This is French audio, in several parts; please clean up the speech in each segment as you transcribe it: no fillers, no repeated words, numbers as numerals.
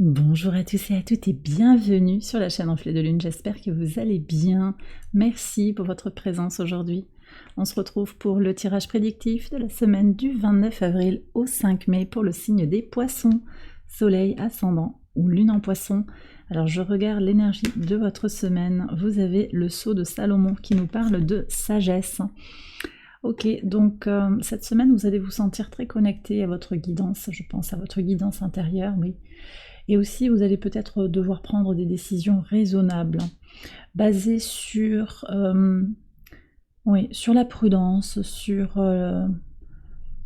Bonjour à tous et à toutes et bienvenue sur la chaîne Enflée de Lune, j'espère que vous allez bien. Merci pour votre présence aujourd'hui. On se retrouve pour le tirage prédictif de la semaine du 29 avril au 5 mai pour le signe des poissons, soleil ascendant ou lune en poisson. Alors je regarde l'énergie de votre semaine, vous avez le sceau de Salomon qui nous parle de sagesse. Ok, donc cette semaine vous allez vous sentir très connecté à votre guidance, je pense à votre guidance intérieure, oui. Et aussi, vous allez peut-être devoir prendre des décisions raisonnables, basées sur, sur la prudence, sur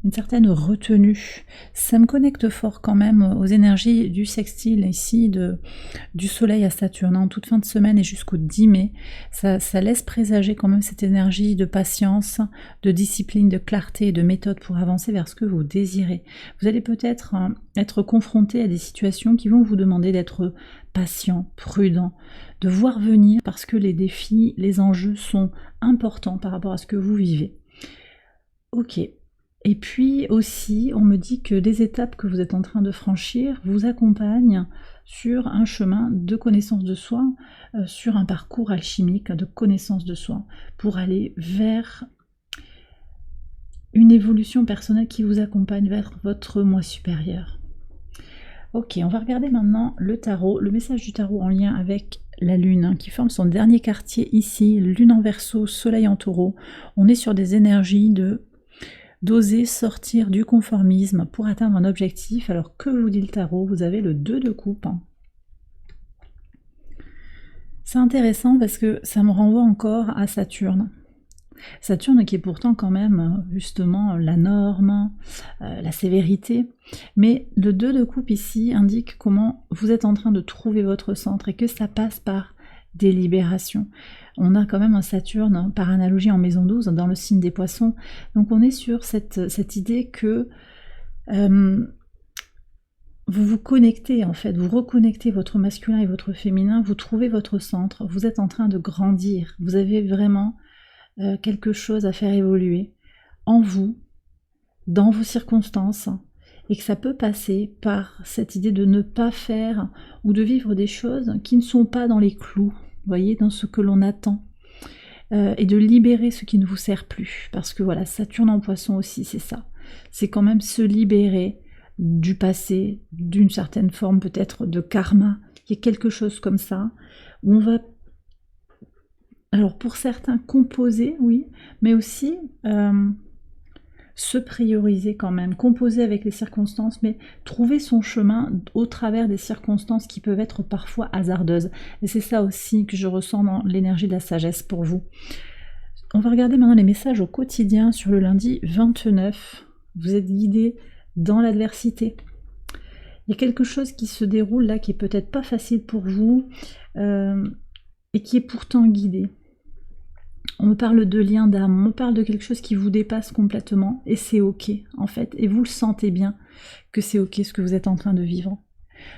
une certaine retenue. Ça me connecte fort quand même aux énergies du sextile ici, du soleil à Saturne, en toute fin de semaine et jusqu'au 10 mai. Ça laisse présager quand même cette énergie de patience, de discipline, de clarté et de méthode pour avancer vers ce que vous désirez. Vous allez peut-être être confronté à des situations qui vont vous demander d'être patient, prudent, de voir venir parce que les défis, les enjeux sont importants par rapport à ce que vous vivez. Ok. Et puis aussi, on me dit que les étapes que vous êtes en train de franchir vous accompagnent sur un chemin de connaissance de soi, sur un parcours alchimique de connaissance de soi, pour aller vers une évolution personnelle qui vous accompagne vers votre moi supérieur. Ok, on va regarder maintenant le tarot, le message du tarot en lien avec la lune, qui forme son dernier quartier ici, lune en Verseau, soleil en Taureau. On est sur des énergies d'oser sortir du conformisme pour atteindre un objectif. Alors que vous dit le tarot? Vous avez le 2 de coupe. C'est intéressant parce que ça me renvoie encore à Saturne. Saturne qui est pourtant quand même justement la norme, la sévérité. Mais le 2 de coupe ici indique comment vous êtes en train de trouver votre centre et que ça passe par des libérations. On a quand même un Saturne par analogie en maison 12 dans le signe des poissons. Donc on est sur cette idée que vous vous connectez en fait, vous reconnectez votre masculin et votre féminin, vous trouvez votre centre, vous êtes en train de grandir, vous avez vraiment quelque chose à faire évoluer en vous, dans vos circonstances, et que ça peut passer par cette idée de ne pas faire ou de vivre des choses qui ne sont pas dans les clous, vous voyez, dans ce que l'on attend, et de libérer ce qui ne vous sert plus, parce que voilà, Saturne en poisson aussi, c'est ça, c'est quand même se libérer du passé, d'une certaine forme peut-être de karma, il y a quelque chose comme ça, où on va, alors pour certains composer, oui, mais aussi se prioriser quand même, composer avec les circonstances, mais trouver son chemin au travers des circonstances qui peuvent être parfois hasardeuses. Et c'est ça aussi que je ressens dans l'énergie de la sagesse pour vous. On va regarder maintenant les messages au quotidien sur le lundi 29. Vous êtes guidé dans l'adversité. Il y a quelque chose qui se déroule là qui est peut-être pas facile pour vous et qui est pourtant guidé. On me parle de lien d'âme, on me parle de quelque chose qui vous dépasse complètement, et c'est ok en fait, et vous le sentez bien que c'est ok ce que vous êtes en train de vivre.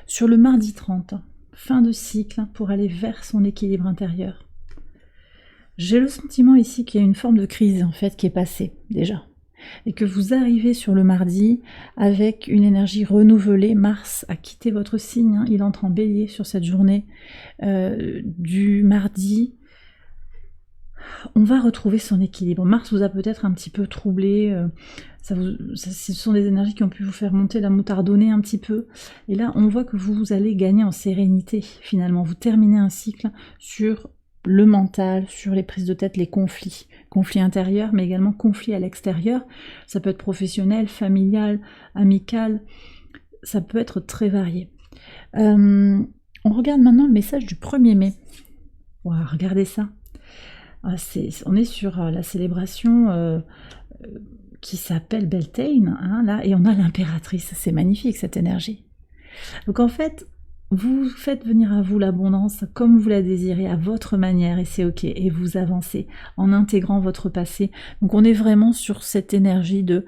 Sur le mardi 30, fin de cycle pour aller vers son équilibre intérieur. J'ai le sentiment ici qu'il y a une forme de crise en fait qui est passée déjà, et que vous arrivez sur le mardi avec une énergie renouvelée. Mars a quitté votre signe, hein, il entre en bélier sur cette journée du mardi. On va retrouver son équilibre. Mars vous a peut-être un petit peu troublé, ce sont des énergies qui ont pu vous faire monter la moutardonnée un petit peu, et là on voit que vous allez gagner en sérénité finalement, vous terminez un cycle sur le mental, sur les prises de tête, les conflits intérieurs, mais également conflits à l'extérieur, ça peut être professionnel, familial, amical, ça peut être très varié. On regarde maintenant le message du 1er mai. Wow, regardez ça. On est sur la célébration qui s'appelle Beltane, hein, là, et on a l'impératrice. C'est magnifique cette énergie. Donc en fait, vous faites venir à vous l'abondance comme vous la désirez, à votre manière, et c'est ok. Et vous avancez en intégrant votre passé. Donc on est vraiment sur cette énergie de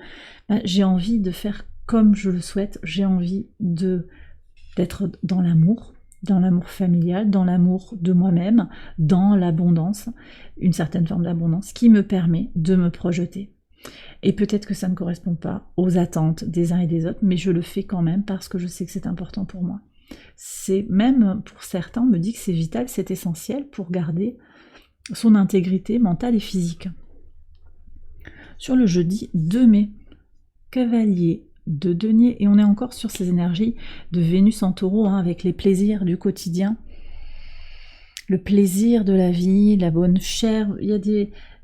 j'ai envie de faire comme je le souhaite, j'ai envie d'être dans l'amour familial, dans l'amour de moi-même, dans l'abondance, une certaine forme d'abondance qui me permet de me projeter. Et peut-être que ça ne correspond pas aux attentes des uns et des autres, mais je le fais quand même parce que je sais que c'est important pour moi. C'est même, pour certains, on me dit que c'est vital, c'est essentiel pour garder son intégrité mentale et physique. Sur le jeudi 2 mai, cavalier de denier, et on est encore sur ces énergies de Vénus en taureau, hein, avec les plaisirs du quotidien, le plaisir de la vie, la bonne chair.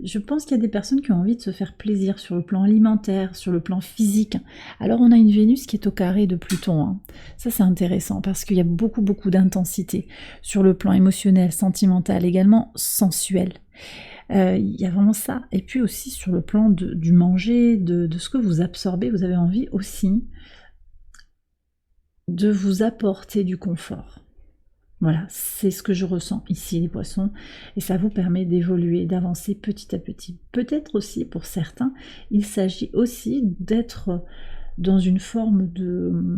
Je pense qu'il y a des personnes qui ont envie de se faire plaisir sur le plan alimentaire, sur le plan physique. Alors on a une Vénus qui est au carré de Pluton, hein. Ça c'est intéressant parce qu'il y a beaucoup d'intensité sur le plan émotionnel, sentimental, également sensuel. Il y a vraiment ça. Et puis aussi sur le plan du manger, de ce que vous absorbez, vous avez envie aussi de vous apporter du confort. Voilà, c'est ce que je ressens ici, les poissons, et ça vous permet d'évoluer, d'avancer petit à petit. Peut-être aussi, pour certains, il s'agit aussi d'être dans une forme de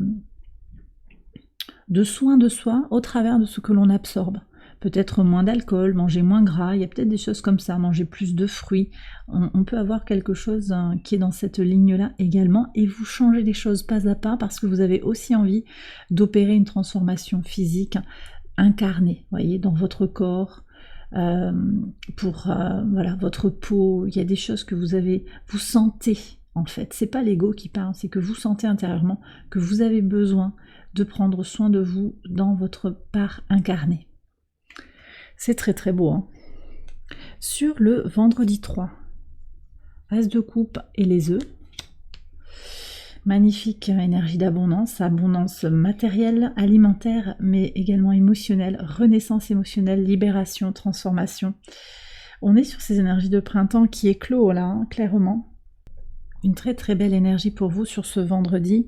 soin de soi au travers de ce que l'on absorbe. Peut-être moins d'alcool, manger moins gras, il y a peut-être des choses comme ça, manger plus de fruits. On peut avoir quelque chose qui est dans cette ligne-là également, et vous changez les choses pas à pas parce que vous avez aussi envie d'opérer une transformation physique incarnée, voyez, dans votre corps, pour voilà, votre peau. Il y a des choses que vous sentez en fait. C'est pas l'ego qui parle, c'est que vous sentez intérieurement que vous avez besoin de prendre soin de vous dans votre part incarnée. C'est très beau, hein. Sur le vendredi 3, As de coupe et les œufs. Magnifique énergie d'abondance, abondance matérielle, alimentaire, mais également émotionnelle, renaissance émotionnelle, libération, transformation. On est sur ces énergies de printemps qui éclosent là, hein, clairement. Une très belle énergie pour vous sur ce vendredi.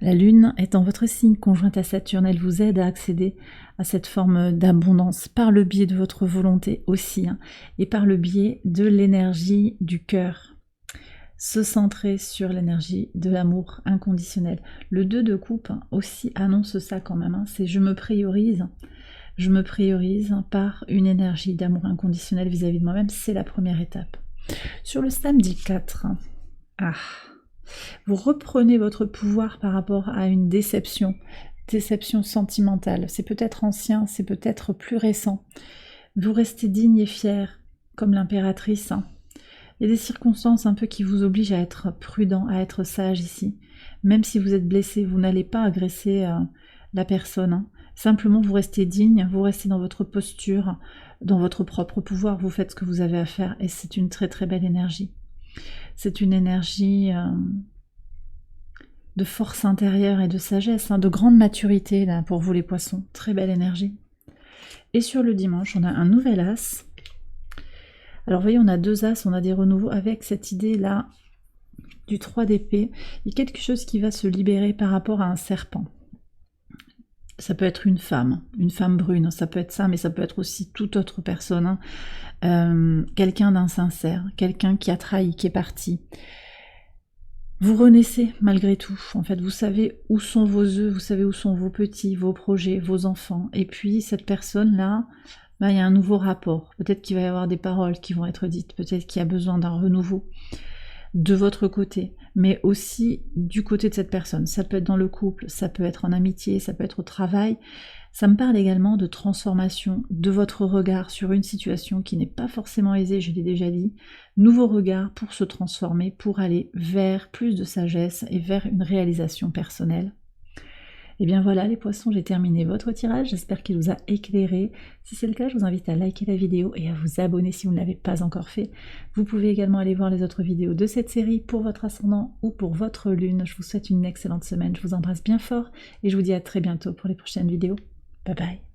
La Lune est en votre signe conjointe à Saturne, elle vous aide à accéder à cette forme d'abondance par le biais de votre volonté aussi, hein, et par le biais de l'énergie du cœur. Se centrer sur l'énergie de l'amour inconditionnel. Le 2 de coupe aussi annonce ça quand même, hein, c'est je me priorise par une énergie d'amour inconditionnel vis-à-vis de moi-même, c'est la première étape. Sur le samedi 4, vous reprenez votre pouvoir par rapport à une déception sentimentale. C'est peut-être ancien, c'est peut-être plus récent. Vous restez digne et fier, comme l'impératrice, hein. Il y a des circonstances un peu qui vous obligent à être prudent, à être sage ici. Même si vous êtes blessé, vous n'allez pas agresser la personne, hein. Simplement, vous restez digne, vous restez dans votre posture, dans votre propre pouvoir, vous faites ce que vous avez à faire, et c'est une très belle énergie. C'est une énergie de force intérieure et de sagesse, hein, de grande maturité là pour vous les poissons. Très belle énergie. Et sur le dimanche, on a un nouvel as. Alors vous voyez, on a 2 as, on a des renouveaux avec cette idée-là du 3 d'épée. Il y a quelque chose qui va se libérer par rapport à un serpent. Ça peut être une femme brune, ça peut être ça, mais ça peut être aussi toute autre personne, hein. Quelqu'un d'insincère, quelqu'un qui a trahi, qui est parti. Vous renaissez malgré tout, en fait, vous savez où sont vos œufs, vous savez où sont vos petits, vos projets, vos enfants, et puis cette personne-là, il y a un nouveau rapport, peut-être qu'il va y avoir des paroles qui vont être dites, peut-être qu'il y a besoin d'un renouveau de votre côté, mais aussi du côté de cette personne. Ça peut être dans le couple, ça peut être en amitié, ça peut être au travail. Ça me parle également de transformation de votre regard sur une situation qui n'est pas forcément aisée, je l'ai déjà dit. Nouveau regard pour se transformer, pour aller vers plus de sagesse et vers une réalisation personnelle. Et bien voilà les poissons, j'ai terminé votre tirage, j'espère qu'il vous a éclairé. Si c'est le cas, je vous invite à liker la vidéo et à vous abonner si vous ne l'avez pas encore fait. Vous pouvez également aller voir les autres vidéos de cette série pour votre ascendant ou pour votre lune. Je vous souhaite une excellente semaine, je vous embrasse bien fort et je vous dis à très bientôt pour les prochaines vidéos. Bye bye.